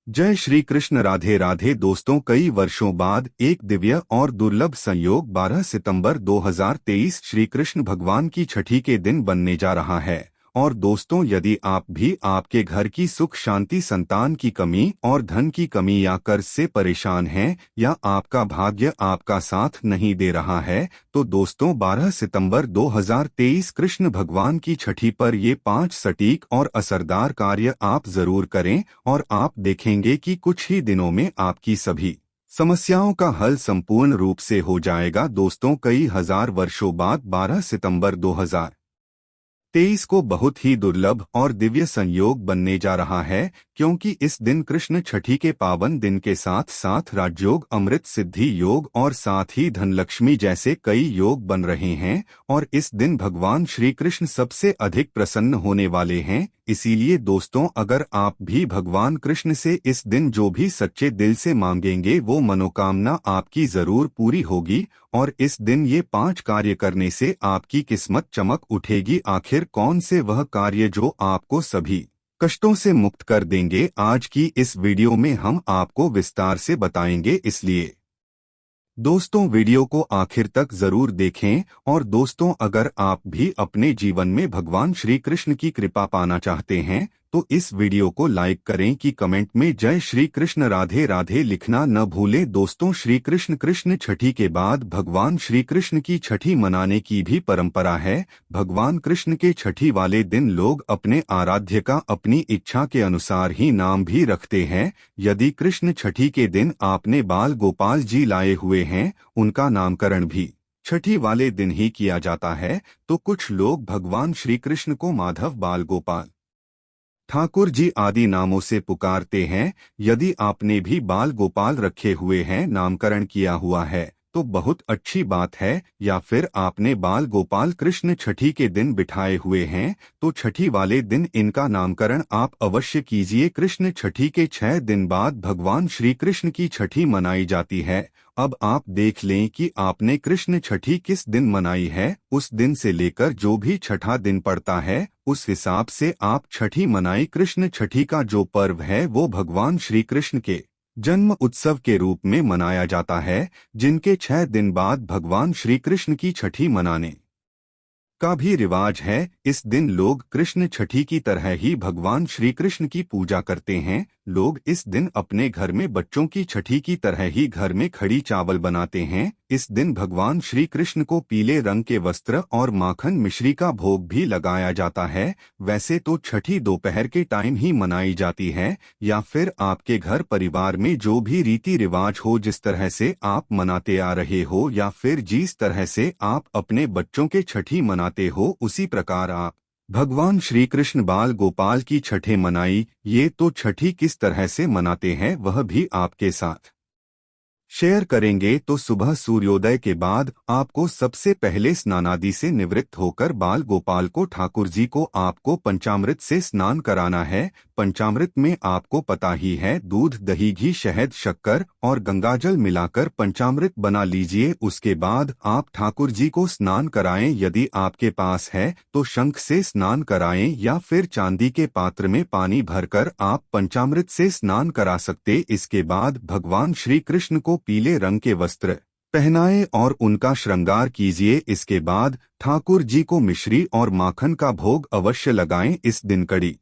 जय श्री कृष्ण। राधे राधे दोस्तों, कई वर्षों बाद एक दिव्य और दुर्लभ संयोग 12 सितंबर 2023 श्री कृष्ण भगवान की छठी के दिन बनने जा रहा है। और दोस्तों, यदि आप भी आपके घर की सुख शांति, संतान की कमी और धन की कमी या कर्ज से परेशान हैं, या आपका भाग्य आपका साथ नहीं दे रहा है, तो दोस्तों 12 सितंबर 2023 कृष्ण भगवान की छठी पर ये 5 सटीक और असरदार कार्य आप जरूर करें और आप देखेंगे कि कुछ ही दिनों में आपकी सभी समस्याओं का हल संपूर्ण रूप से हो जाएगा। दोस्तों, कई हजार वर्षों बाद 12 सितंबर 2023 को बहुत ही दुर्लभ और दिव्य संयोग बनने जा रहा है, क्योंकि इस दिन कृष्ण छठी के पावन दिन के साथ साथ राजयोग, अमृत सिद्धि योग और साथ ही धनलक्ष्मी जैसे कई योग बन रहे हैं। और इस दिन भगवान श्री कृष्ण सबसे अधिक प्रसन्न होने वाले हैं। इसीलिए दोस्तों, अगर आप भी भगवान कृष्ण से इस दिन जो भी सच्चे दिल से मांगेंगे वो मनोकामना आपकी जरूर पूरी होगी। और इस दिन ये 5 कार्य करने से आपकी किस्मत चमक उठेगी। आखिर कौन से वह कार्य जो आपको सभी कष्टों से मुक्त कर देंगे, आज की इस वीडियो में हम आपको विस्तार से बताएंगे। इसलिए दोस्तों, वीडियो को आखिर तक जरूर देखें। और दोस्तों, अगर आप भी अपने जीवन में भगवान श्री कृष्ण की कृपा पाना चाहते हैं तो इस वीडियो को लाइक करें कि कमेंट में जय श्री कृष्ण राधे राधे लिखना न भूलें। दोस्तों, श्री कृष्ण छठी के बाद भगवान श्री कृष्ण की छठी मनाने की भी परंपरा है। भगवान कृष्ण के छठी वाले दिन लोग अपने आराध्य का अपनी इच्छा के अनुसार ही नाम भी रखते हैं। यदि कृष्ण छठी के दिन आपने बाल गोपाल जी लाए हुए हैं, उनका नामकरण भी छठी वाले दिन ही किया जाता है। तो कुछ लोग भगवान श्री कृष्ण को माधव, बाल गोपाल, ठाकुर जी आदि नामों से पुकारते हैं। यदि आपने भी बाल गोपाल रखे हुए हैं, नामकरण किया हुआ है, तो बहुत अच्छी बात है। या फिर आपने बाल गोपाल कृष्ण छठी के दिन बिठाए हुए हैं, तो छठी वाले दिन इनका नामकरण आप अवश्य कीजिए। कृष्ण छठी के 6 दिन बाद भगवान श्री कृष्ण की छठी मनाई जाती है। अब आप देख लें कि आपने कृष्ण छठी किस दिन मनाई है। उस दिन से लेकर जो भी छठा दिन पड़ता है, उस हिसाब से आप छठी मनाई। कृष्ण छठी का जो पर्व है वो भगवान श्री कृष्ण के जन्म उत्सव के रूप में मनाया जाता है, जिनके 6 दिन बाद भगवान श्री कृष्ण की छठी मनाने का भी रिवाज है। इस दिन लोग कृष्ण छठी की तरह ही भगवान श्री कृष्ण की पूजा करते हैं। लोग इस दिन अपने घर में बच्चों की छठी की तरह ही घर में खड़ी चावल बनाते हैं। इस दिन भगवान श्री कृष्ण को पीले रंग के वस्त्र और माखन मिश्री का भोग भी लगाया जाता है। वैसे तो छठी दोपहर के टाइम ही मनाई जाती है, या फिर आपके घर परिवार में जो भी रीति रिवाज हो, जिस तरह से आप मनाते आ रहे हो, या फिर जिस तरह से आप अपने बच्चों के छठी मनाते हो, उसी प्रकार आप भगवान श्री कृष्ण बाल गोपाल की छठे मनाई। ये तो छठी किस तरह से मनाते हैं वह भी आपके साथ शेयर करेंगे। तो सुबह सूर्योदय के बाद आपको सबसे पहले स्नानादि से निवृत्त होकर बाल गोपाल को, ठाकुर जी को आपको पंचामृत से स्नान कराना है। पंचामृत में आपको पता ही है, दूध, दही, घी, शहद, शक्कर और गंगाजल मिलाकर पंचामृत बना लीजिए। उसके बाद आप ठाकुर जी को स्नान कराएं। यदि आपके पास है तो शंख से स्नान कराएं, या फिर चांदी के पात्र में पानी भरकर आप पंचामृत से स्नान करा सकते। इसके बाद भगवान श्री कृष्ण को पीले रंग के वस्त्र पहनाएं और उनका श्रृंगार कीजिए। इसके बाद ठाकुर जी को मिश्री और माखन का भोग अवश्य लगाएं। इस दिन कड़ी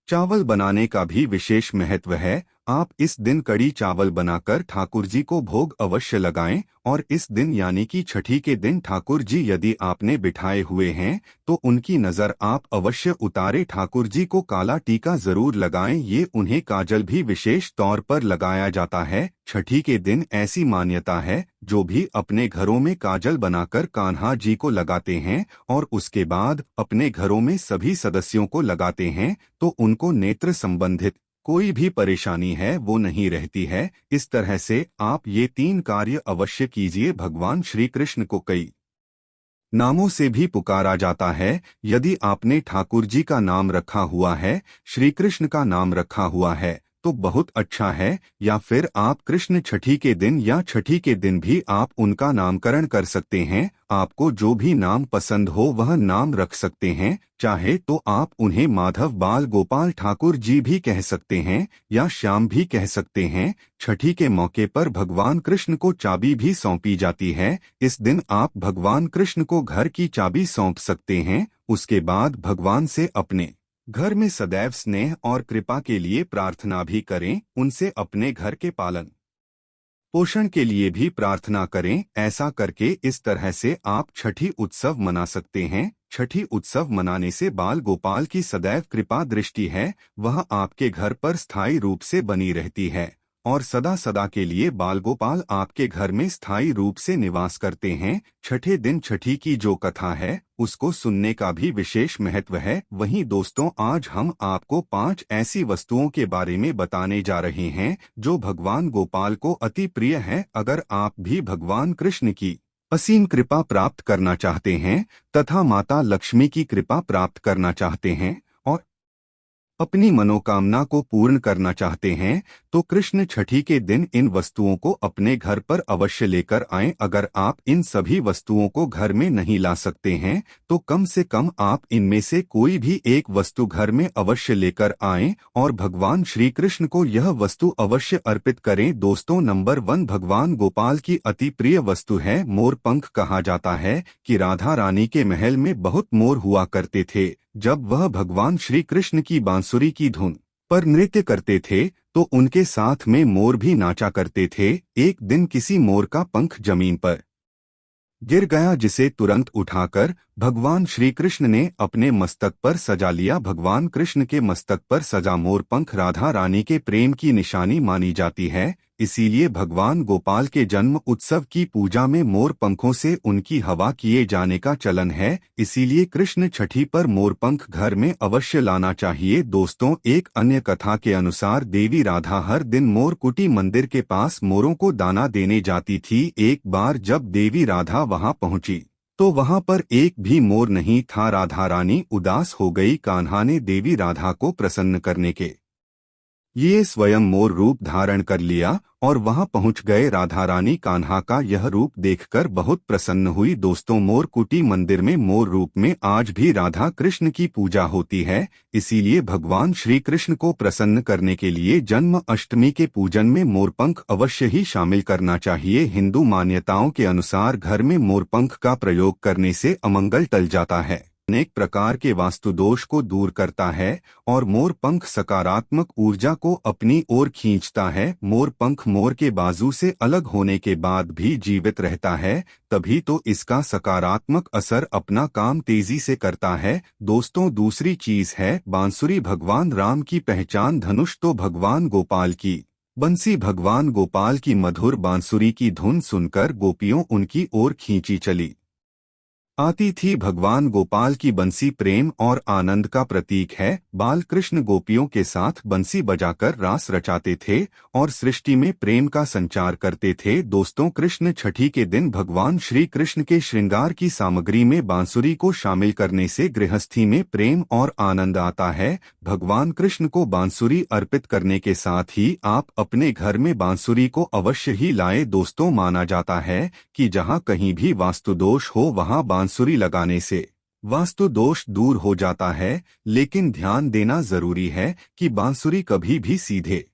चावल बनाने का भी विशेष महत्व है। आप इस दिन कड़ी चावल बनाकर ठाकुर जी को भोग अवश्य लगाएं। और इस दिन यानी कि छठी के दिन ठाकुर जी यदि आपने बिठाए हुए हैं तो उनकी नज़र आप अवश्य उतारे। ठाकुर जी को काला टीका जरूर लगाएं। ये उन्हें काजल भी विशेष तौर पर लगाया जाता है। छठी के दिन ऐसी मान्यता है, जो भी अपने घरों में काजल बनाकर कान्हा जी को लगाते हैं और उसके बाद अपने घरों में सभी सदस्यों को लगाते हैं, तो उनको नेत्र संबंधित कोई भी परेशानी है वो नहीं रहती है। इस तरह से आप ये 3 कार्य अवश्य कीजिए। भगवान श्री कृष्ण को कई नामों से भी पुकारा जाता है। यदि आपने ठाकुर जी का नाम रखा हुआ है, श्री कृष्ण का नाम रखा हुआ है, तो बहुत अच्छा है। या फिर आप कृष्ण छठी के दिन या छठी के दिन भी आप उनका नामकरण कर सकते हैं। आपको जो भी नाम पसंद हो वह नाम रख सकते हैं। चाहे तो आप उन्हें माधव बाल गोपाल ठाकुर जी भी कह सकते हैं या श्याम भी कह सकते हैं। छठी के मौके पर भगवान कृष्ण को चाबी भी सौंपी जाती है। इस दिन आप भगवान कृष्ण को घर की चाबी सौंप सकते हैं। उसके बाद भगवान से अपने घर में सदैव स्नेह और कृपा के लिए प्रार्थना भी करें। उनसे अपने घर के पालन पोषण के लिए भी प्रार्थना करें। ऐसा करके इस तरह से आप छठी उत्सव मना सकते हैं। छठी उत्सव मनाने से बाल गोपाल की सदैव कृपा दृष्टि है, वह आपके घर पर स्थायी रूप से बनी रहती है और सदा सदा के लिए बाल गोपाल आपके घर में स्थायी रूप से निवास करते हैं। छठे दिन छठी की जो कथा है उसको सुनने का भी विशेष महत्व है। वहीं दोस्तों, आज हम आपको 5 ऐसी वस्तुओं के बारे में बताने जा रहे हैं जो भगवान गोपाल को अति प्रिय है। अगर आप भी भगवान कृष्ण की असीम कृपा प्राप्त करना चाहते हैं तथा माता लक्ष्मी की कृपा प्राप्त करना चाहते हैं और अपनी मनोकामना को पूर्ण करना चाहते हैं तो कृष्ण छठी के दिन इन वस्तुओं को अपने घर पर अवश्य लेकर आएं। अगर आप इन सभी वस्तुओं को घर में नहीं ला सकते हैं तो कम से कम आप इनमें से कोई भी एक वस्तु घर में अवश्य लेकर आएं और भगवान श्री कृष्ण को यह वस्तु अवश्य अर्पित करें। दोस्तों, नंबर 1 भगवान गोपाल की अति प्रिय वस्तु है मोर पंख। कहा जाता है कि राधा रानी के महल में बहुत मोर हुआ करते थे। जब वह भगवान श्री कृष्ण की बांसुरी की धुन पर नृत्य करते थे तो उनके साथ में मोर भी नाचा करते थे। एक दिन किसी मोर का पंख जमीन पर गिर गया, जिसे तुरंत उठाकर भगवान श्री कृष्ण ने अपने मस्तक पर सजा लिया। भगवान कृष्ण के मस्तक पर सजा मोर पंख राधा रानी के प्रेम की निशानी मानी जाती है। इसीलिए भगवान गोपाल के जन्म उत्सव की पूजा में मोर पंखों से उनकी हवा किए जाने का चलन है। इसीलिए कृष्ण छठी पर मोर पंख घर में अवश्य लाना चाहिए। दोस्तों, एक अन्य कथा के अनुसार देवी राधा हर दिन मोर कुटी मंदिर के पास मोरों को दाना देने जाती थी। एक बार जब देवी राधा वहां पहुंची तो वहां पर एक भी मोर नहीं था। राधा रानी उदास हो गई। कान्हा ने देवी राधा को प्रसन्न करने के ये स्वयं मोर रूप धारण कर लिया और वहां पहुंच गए। राधा रानी कान्हा का यह रूप देखकर बहुत प्रसन्न हुई। दोस्तों, मोर कुटी मंदिर में मोर रूप में आज भी राधा कृष्ण की पूजा होती है। इसीलिए भगवान श्री कृष्ण को प्रसन्न करने के लिए जन्म अष्टमी के पूजन में मोरपंख अवश्य ही शामिल करना चाहिए। हिंदू मान्यताओं के अनुसार घर में मोरपंख का प्रयोग करने से अमंगल टल जाता है, अनेक प्रकार के वास्तु दोष को दूर करता है और मोर पंख सकारात्मक ऊर्जा को अपनी ओर खींचता है। मोर पंख मोर के बाजू से अलग होने के बाद भी जीवित रहता है, तभी तो इसका सकारात्मक असर अपना काम तेजी से करता है। दोस्तों, दूसरी चीज है बांसुरी। भगवान राम की पहचान धनुष तो भगवान गोपाल की बंसी। भगवान गोपाल की मधुर बांसुरी की धुन सुनकर गोपियों उनकी ओर खींची चली आती थी। भगवान गोपाल की बंसी प्रेम और आनंद का प्रतीक है। बाल कृष्ण गोपियों के साथ बंसी बजाकर रास रचाते थे और सृष्टि में प्रेम का संचार करते थे। दोस्तों, कृष्ण छठी के दिन भगवान श्री कृष्ण के श्रृंगार की सामग्री में बांसुरी को शामिल करने से गृहस्थी में प्रेम और आनंद आता है। भगवान कृष्ण को बांसुरी अर्पित करने के साथ ही आप अपने घर में बांसुरी को अवश्य ही लाएं। दोस्तों, माना जाता है कि जहां कहीं भी वास्तु दोष हो वहां बांसुरी लगाने से वास्तु दोष दूर हो जाता है। लेकिन ध्यान देना जरूरी है कि बांसुरी कभी भी सीधे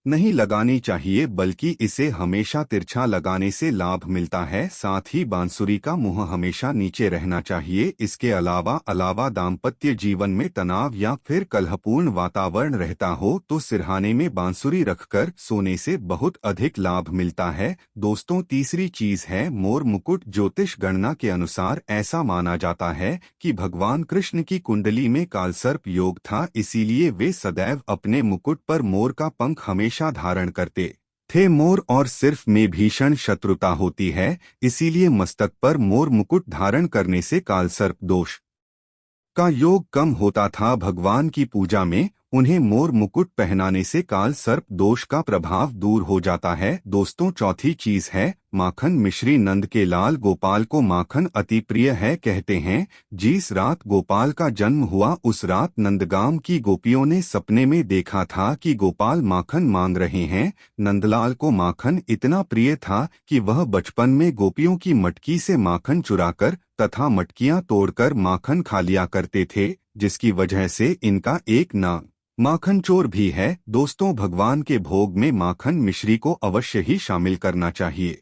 नहीं लगानी चाहिए, बल्कि इसे हमेशा तिरछा लगाने से लाभ मिलता है। साथ ही बांसुरी का मुंह हमेशा नीचे रहना चाहिए। इसके अलावा दाम्पत्य जीवन में तनाव या फिर कलहपूर्ण वातावरण रहता हो तो सिरहाने में बांसुरी रखकर सोने से बहुत अधिक लाभ मिलता है। दोस्तों, तीसरी चीज है मोर मुकुट। ज्योतिष गणना के अनुसार ऐसा माना जाता है कि भगवान कृष्ण की कुंडली में कालसर्प योग था, इसीलिए वे सदैव अपने मुकुट पर मोर का पंख हमेशा धारण करते थे। मोर और सिर्फ में भीषण शत्रुता होती है, इसीलिए मस्तक पर मोर मुकुट धारण करने से कालसर्प दोष का योग कम होता था। भगवान की पूजा में उन्हें मोर मुकुट पहनाने से काल सर्प दोष का प्रभाव दूर हो जाता है। दोस्तों, चौथी चीज है माखन मिश्री। नंद के लाल गोपाल को माखन अति प्रिय है। कहते हैं जिस रात गोपाल का जन्म हुआ उस रात नंदगाम की गोपियों ने सपने में देखा था कि गोपाल माखन मांग रहे हैं। नंदलाल को माखन इतना प्रिय था कि वह बचपन में गोपियों की मटकी से माखन चुराकर तथा मटकियां तोड़कर माखन खा लिया करते थे, जिसकी वजह से इनका एक नाम माखन चोर भी है। दोस्तों, भगवान के भोग में माखन मिश्री को अवश्य ही शामिल करना चाहिए।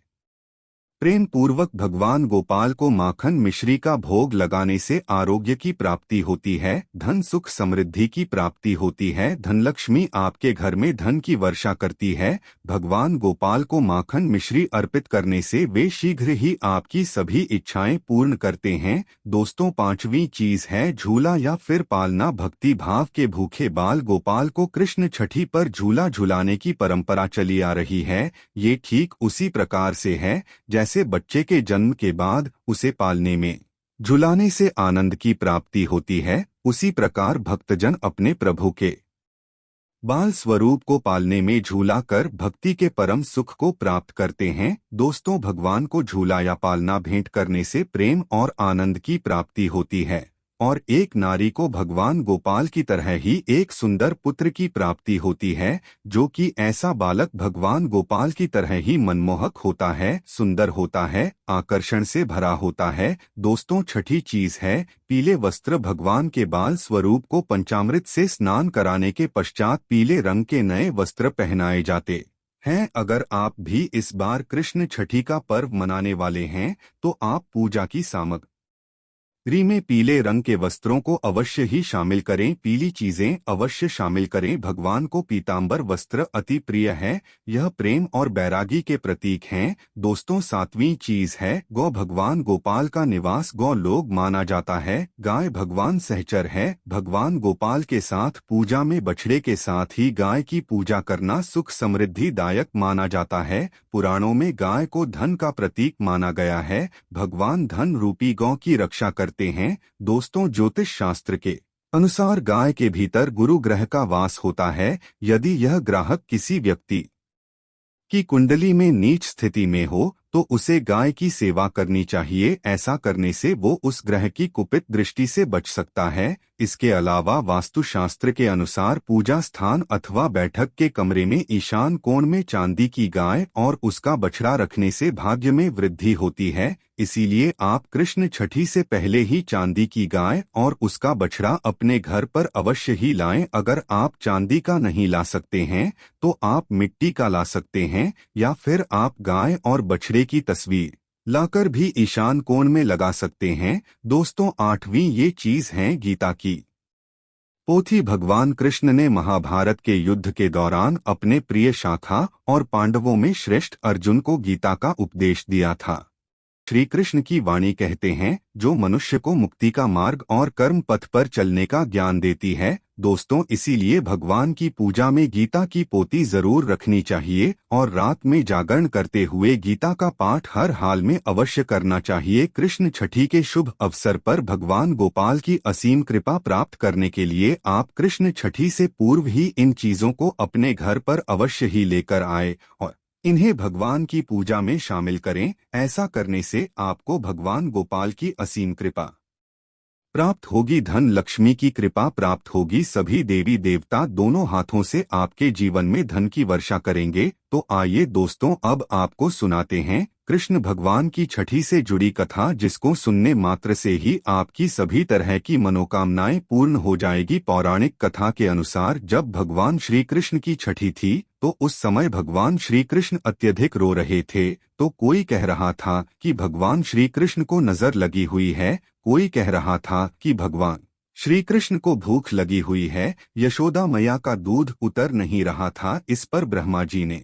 प्रेम पूर्वक भगवान गोपाल को माखन मिश्री का भोग लगाने से आरोग्य की प्राप्ति होती है, धन सुख समृद्धि की प्राप्ति होती है, धनलक्ष्मी आपके घर में धन की वर्षा करती है। भगवान गोपाल को माखन मिश्री अर्पित करने से वे शीघ्र ही आपकी सभी इच्छाएं पूर्ण करते हैं। दोस्तों, पांचवी चीज है झूला या फिर पालना। भक्ति भाव के भूखे बाल गोपाल को कृष्ण छठी पर झूला झुलाने की परंपरा चली आ रही है। ये ठीक उसी प्रकार से है जैसे बच्चे के जन्म के बाद उसे पालने में झुलाने से आनंद की प्राप्ति होती है, उसी प्रकार भक्तजन अपने प्रभु के बाल स्वरूप को पालने में झूला कर भक्ति के परम सुख को प्राप्त करते हैं। दोस्तों, भगवान को झूला या पालना भेंट करने से प्रेम और आनंद की प्राप्ति होती है और एक नारी को भगवान गोपाल की तरह ही एक सुंदर पुत्र की प्राप्ति होती है, जो कि ऐसा बालक भगवान गोपाल की तरह ही मनमोहक होता है, सुंदर होता है, आकर्षण से भरा होता है। दोस्तों, छठी चीज है पीले वस्त्र। भगवान के बाल स्वरूप को पंचामृत से स्नान कराने के पश्चात पीले रंग के नए वस्त्र पहनाए जाते हैं। अगर आप भी इस बार कृष्ण छठी का पर्व मनाने वाले हैं तो आप पूजा की सामग्री में पीले रंग के वस्त्रों को अवश्य ही शामिल करें, पीली चीजें अवश्य शामिल करें। भगवान को पीतांबर वस्त्र अति प्रिय है, यह प्रेम और बैरागी के प्रतीक हैं। दोस्तों, सातवीं चीज है गौ। भगवान गोपाल का निवास गौ लोग माना जाता है। गाय भगवान सहचर है। भगवान गोपाल के साथ पूजा में बछड़े के साथ ही गाय की पूजा करना सुख समृद्धि दायक माना जाता है। पुराणों में गाय को धन का प्रतीक माना गया है। भगवान धन रूपी गौ की रक्षा करते हैं। दोस्तों, ज्योतिष शास्त्र के अनुसार गाय के भीतर गुरु ग्रह का वास होता है। यदि यह ग्राहक किसी व्यक्ति की कुंडली में नीच स्थिति में हो तो उसे गाय की सेवा करनी चाहिए। ऐसा करने से वो उस ग्रह की कुपित दृष्टि से बच सकता है। इसके अलावा वास्तुशास्त्र के अनुसार पूजा स्थान अथवा बैठक के कमरे में ईशान कोण में चांदी की गाय और उसका बछड़ा रखने से भाग्य में वृद्धि होती है। इसीलिए आप कृष्ण छठी से पहले ही चांदी की गाय और उसका बछड़ा अपने घर पर अवश्य ही लाएं। अगर आप चांदी का नहीं ला सकते हैं तो आप मिट्टी का ला सकते हैं या फिर आप गाय और बछड़े की तस्वीर लाकर भी ईशान कोण में लगा सकते हैं। दोस्तों, आठवीं ये चीज है गीता की पोथी। भगवान कृष्ण ने महाभारत के युद्ध के दौरान अपने प्रिय शाखा और पांडवों में श्रेष्ठ अर्जुन को गीता का उपदेश दिया था। श्री कृष्ण की वाणी कहते हैं जो मनुष्य को मुक्ति का मार्ग और कर्म पथ पर चलने का ज्ञान देती है। दोस्तों, इसीलिए भगवान की पूजा में गीता की पोथी जरूर रखनी चाहिए और रात में जागरण करते हुए गीता का पाठ हर हाल में अवश्य करना चाहिए। कृष्ण छठी के शुभ अवसर पर भगवान गोपाल की असीम कृपा प्राप्त करने के लिए आप कृष्ण छठी से पूर्व ही इन चीजों को अपने घर पर अवश्य ही लेकर आए और इन्हें भगवान की पूजा में शामिल करें। ऐसा करने से आपको भगवान गोपाल की असीम कृपा प्राप्त होगी, धन लक्ष्मी की कृपा प्राप्त होगी। सभी देवी देवता दोनों हाथों से आपके जीवन में धन की वर्षा करेंगे। तो आइए दोस्तों, अब आपको सुनाते हैं कृष्ण भगवान की छठी से जुड़ी कथा, जिसको सुनने मात्र से ही आपकी सभी तरह की मनोकामनाएं पूर्ण हो जाएगी। पौराणिक कथा के अनुसार जब भगवान श्री कृष्ण की छठी थी तो उस समय भगवान श्री कृष्ण अत्यधिक रो रहे थे। तो कोई कह रहा था कि भगवान श्री कृष्ण को नजर लगी हुई है, कोई कह रहा था कि भगवान श्री कृष्ण को भूख लगी हुई है, यशोदा मैया का दूध उतर नहीं रहा था। इस पर ब्रह्मा जी ने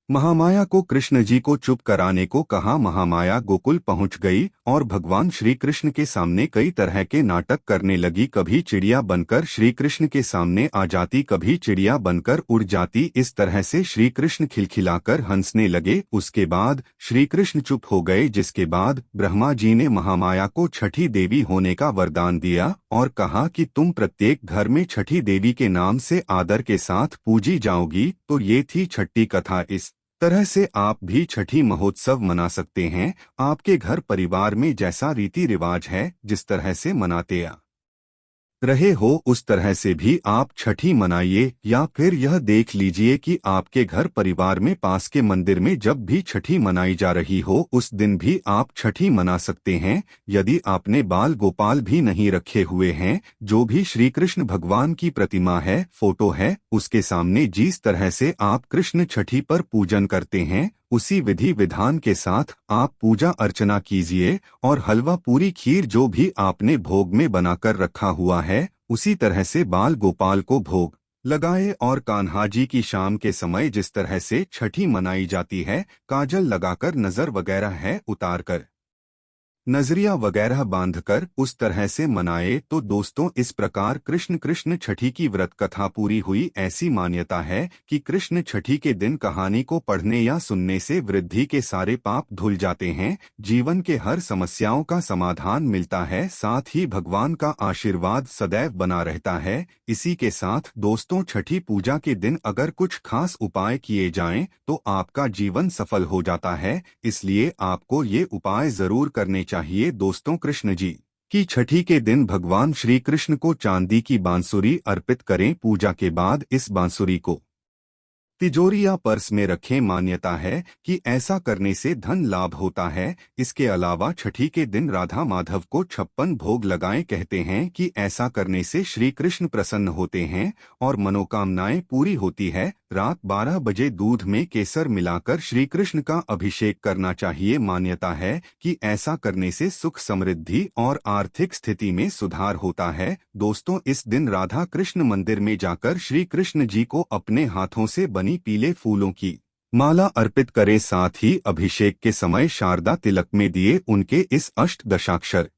महामाया को कृष्ण जी को चुप कराने को कहा। महामाया गोकुल पहुंच गई और भगवान श्री कृष्ण के सामने कई तरह के नाटक करने लगी। कभी चिड़िया बनकर श्री कृष्ण के सामने आ जाती, कभी चिड़िया बनकर उड़ जाती। इस तरह से श्री कृष्ण खिलखिलाकर हंसने लगे। उसके बाद श्री कृष्ण चुप हो गए, जिसके बाद ब्रह्मा जी ने महामाया को छठी देवी होने का वरदान दिया और कहा कि तुम प्रत्येक घर में छठी देवी के नाम से आदर के साथ पूजी जाओगी। तो ये थी छठी कथा। इस तरह से आप भी छठी महोत्सव मना सकते हैं। आपके घर परिवार में जैसा रीति रिवाज है, जिस तरह से मनाते आ रहे हो, उस तरह से भी आप छठी मनाइए। या फिर यह देख लीजिए कि आपके घर परिवार में पास के मंदिर में जब भी छठी मनाई जा रही हो, उस दिन भी आप छठी मना सकते हैं। यदि आपने बाल गोपाल भी नहीं रखे हुए हैं, जो भी श्री कृष्ण भगवान की प्रतिमा है, फोटो है, उसके सामने जिस तरह से आप कृष्ण छठी पर पूजन करते हैं, उसी विधि विधान के साथ आप पूजा अर्चना कीजिए। और हलवा पूरी खीर जो भी आपने भोग में बनाकर रखा हुआ है, उसी तरह से बाल गोपाल को भोग लगाए। और कान्हा जी की शाम के समय जिस तरह से छठी मनाई जाती है, काजल लगाकर नजर वगैरह है उतारकर नजरिया वगैरह बांधकर उस तरह से मनाए। तो दोस्तों, इस प्रकार कृष्ण कृष्ण छठी की व्रत कथा पूरी हुई। ऐसी मान्यता है कि कृष्ण छठी के दिन कहानी को पढ़ने या सुनने से वृद्धि के सारे पाप धुल जाते हैं, जीवन के हर समस्याओं का समाधान मिलता है, साथ ही भगवान का आशीर्वाद सदैव बना रहता है। इसी के साथ दोस्तों, छठी पूजा के दिन अगर कुछ खास उपाय किए जाएं, तो आपका जीवन सफल हो जाता है। इसलिए आपको ये उपाय जरूर करने चाहिए। दोस्तों, कृष्ण जी की छठी के दिन भगवान श्री कृष्ण को चांदी की बांसुरी अर्पित करें। पूजा के बाद इस बांसुरी को तिजोरी या पर्स में रखें। मान्यता है कि ऐसा करने से धन लाभ होता है। इसके अलावा छठी के दिन राधा माधव को 56 भोग लगाएं। कहते हैं कि ऐसा करने से श्री कृष्ण प्रसन्न होते हैं और मनोकामनाएं पूरी होती है। रात 12 बजे दूध में केसर मिलाकर श्री कृष्ण का अभिषेक करना चाहिए। मान्यता है कि ऐसा करने से सुख समृद्धि और आर्थिक स्थिति में सुधार होता है। दोस्तों, इस दिन राधा कृष्ण मंदिर में जाकर श्री कृष्ण जी को अपने हाथों से बनी पीले फूलों की माला अर्पित करें। साथ ही अभिषेक के समय शारदा तिलक में दिए उनके इस अष्टदशाक्षर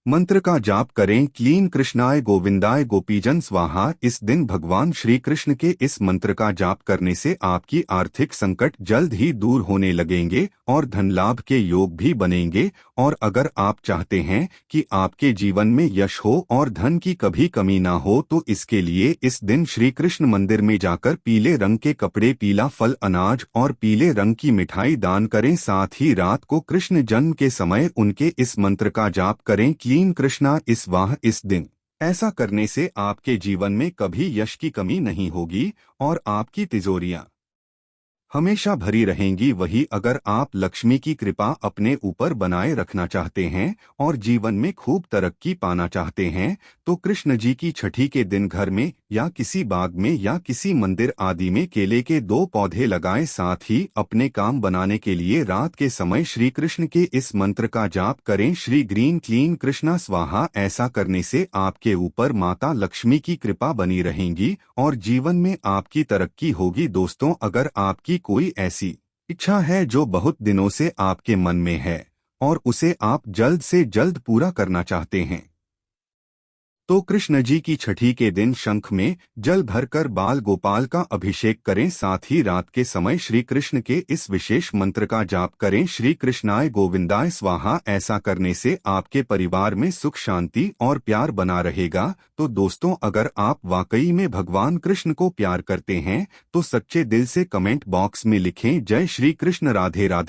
मंत्र का जाप करें। क्लीन कृष्णाय गोविंदाय गोपीजन स्वाहा। इस दिन भगवान श्री कृष्ण के इस मंत्र का जाप करने से आपकी आर्थिक संकट जल्द ही दूर होने लगेंगे और धन लाभ के योग भी बनेंगे। और अगर आप चाहते हैं कि आपके जीवन में यश हो और धन की कभी कमी ना हो, तो इसके लिए इस दिन श्री कृष्ण मंदिर में जाकर पीले रंग के कपड़े, पीला फल, अनाज और पीले रंग की मिठाई दान करें। साथ ही रात को कृष्ण जन्म के समय उनके इस मंत्र का जाप करें। क्लीन कृष्णा इस वाह। इस दिन ऐसा करने से आपके जीवन में कभी यश की कमी नहीं होगी और आपकी तिजोरियां हमेशा भरी रहेंगी। वही अगर आप लक्ष्मी की कृपा अपने ऊपर बनाए रखना चाहते हैं और जीवन में खूब तरक्की पाना चाहते हैं, तो कृष्ण जी की छठी के दिन घर में या किसी बाग में या किसी मंदिर आदि में केले के 2 पौधे लगाएं। साथ ही अपने काम बनाने के लिए रात के समय श्री कृष्ण के इस मंत्र का जाप करें। श्री ग्रीन क्लीन कृष्णा स्वाहा। ऐसा करने से आपके ऊपर माता लक्ष्मी की कृपा बनी रहेगी और जीवन में आपकी तरक्की होगी। दोस्तों, अगर आपकी कोई ऐसी इच्छा है जो बहुत दिनों से आपके मन में है और उसे आप जल्द से जल्द पूरा करना चाहते हैं, तो कृष्ण जी की छठी के दिन शंख में जल भरकर बाल गोपाल का अभिषेक करें। साथ ही रात के समय श्री कृष्ण के इस विशेष मंत्र का जाप करें। श्री कृष्णाय गोविंदाय स्वाहा। ऐसा करने से आपके परिवार में सुख शांति और प्यार बना रहेगा। तो दोस्तों, अगर आप वाकई में भगवान कृष्ण को प्यार करते हैं, तो सच्चे दिल से कमेंट बॉक्स में लिखें जय श्री कृष्ण, राधे राधे।